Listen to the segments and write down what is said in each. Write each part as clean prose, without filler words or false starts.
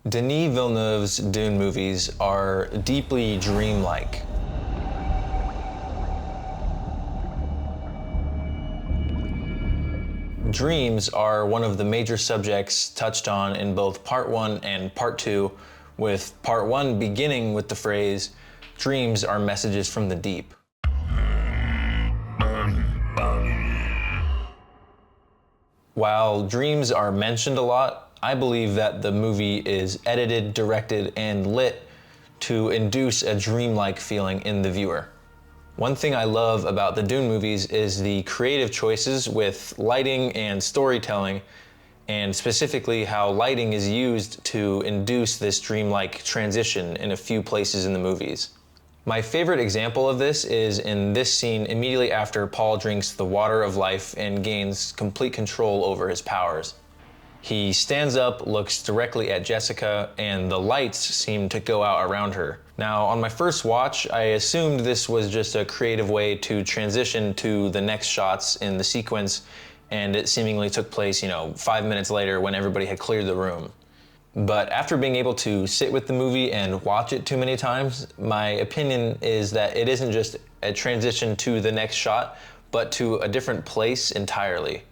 Denis Villeneuve's Dune movies are deeply dreamlike. Dreams are one of the major subjects touched on in both Part 1 and Part 2, with Part 1 beginning with the phrase, "Dreams are messages from the deep." While dreams are mentioned a lot, I believe that the movie is edited, directed, and lit to induce a dreamlike feeling in the viewer. One thing I love about the Dune movies is the creative choices with lighting and storytelling, and specifically how lighting is used to induce this dreamlike transition in a few places in the movies. My favorite example of this is in this scene immediately after Paul drinks the water of life and gains complete control over his powers. He stands up, looks directly at Jessica, and the lights seem to go out around her. Now, on my first watch, I assumed this was just a creative way to transition to the next shots in the sequence, and it seemingly took place, 5 minutes later when everybody had cleared the room. But after being able to sit with the movie and watch it too many times, my opinion is that it isn't just a transition to the next shot, but to a different place entirely.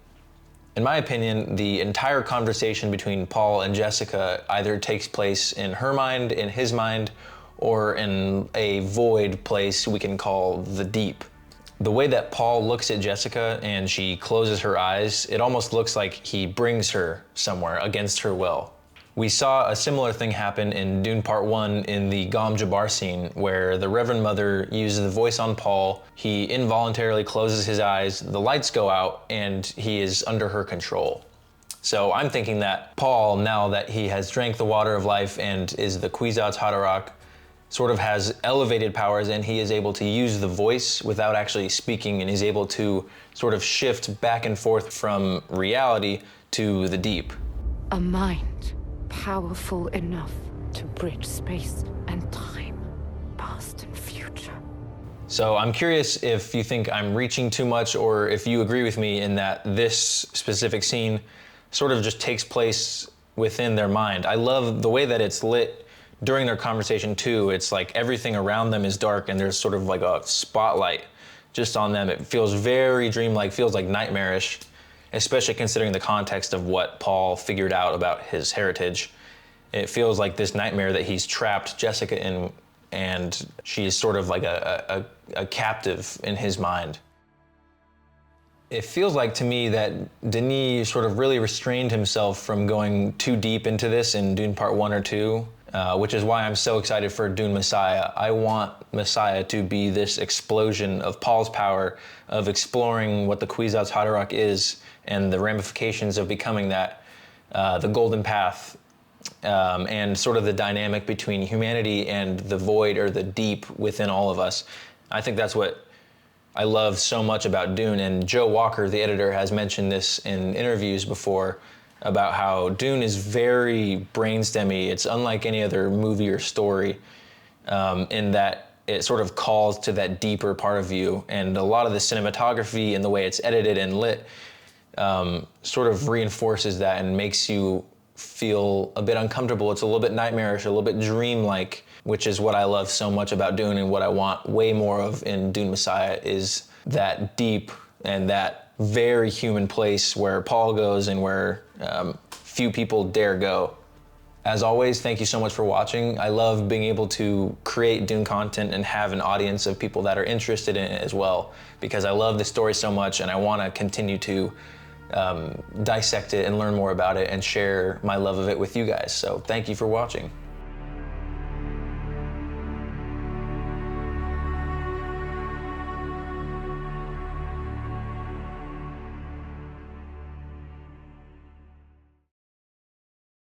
In my opinion, the entire conversation between Paul and Jessica either takes place in her mind, in his mind, or in a void place we can call the deep. The way that Paul looks at Jessica and she closes her eyes, it almost looks like he brings her somewhere against her will. We saw a similar thing happen in Dune Part 1 in the Gom Jabbar scene, where the Reverend Mother uses the voice on Paul, he involuntarily closes his eyes, the lights go out, and he is under her control. So I'm thinking that Paul, now that he has drank the water of life and is the Kwisatz Haderach, sort of has elevated powers, and he is able to use the voice without actually speaking, and he's able to sort of shift back and forth from reality to the deep. A mind powerful enough to bridge space and time, past and future. So I'm curious if you think I'm reaching too much, or if you agree with me in that this specific scene sort of just takes place within their mind. I love the way that it's lit during their conversation too. It's like everything around them is dark and there's sort of like a spotlight just on them. It feels very dreamlike, feels like nightmarish, especially considering the context of what Paul figured out about his heritage. It feels like this nightmare that he's trapped Jessica in, and she's sort of like a captive in his mind. It feels like to me that Denis sort of really restrained himself from going too deep into this in Dune Part 1 or 2, which is why I'm so excited for Dune Messiah. I want Messiah to be this explosion of Paul's power, of exploring what the Kwisatz Haderach is and the ramifications of becoming that, the golden path, and sort of the dynamic between humanity and the void or the deep within all of us. I think that's what I love so much about Dune, and Joe Walker, the editor, has mentioned this in interviews before about how Dune is very brainstemmy. It's unlike any other movie or story in that it sort of calls to that deeper part of you, and a lot of the cinematography and the way it's edited and lit sort of reinforces that and makes you feel a bit uncomfortable. It's a little bit nightmarish, a little bit dreamlike, which is what I love so much about Dune, and what I want way more of in Dune Messiah is that deep and that very human place where Paul goes and where few people dare go. As always, thank you so much for watching. I love being able to create Dune content and have an audience of people that are interested in it as well, because I love the story so much and I want to continue to dissect it and learn more about it and share my love of it with you guys. So thank you for watching.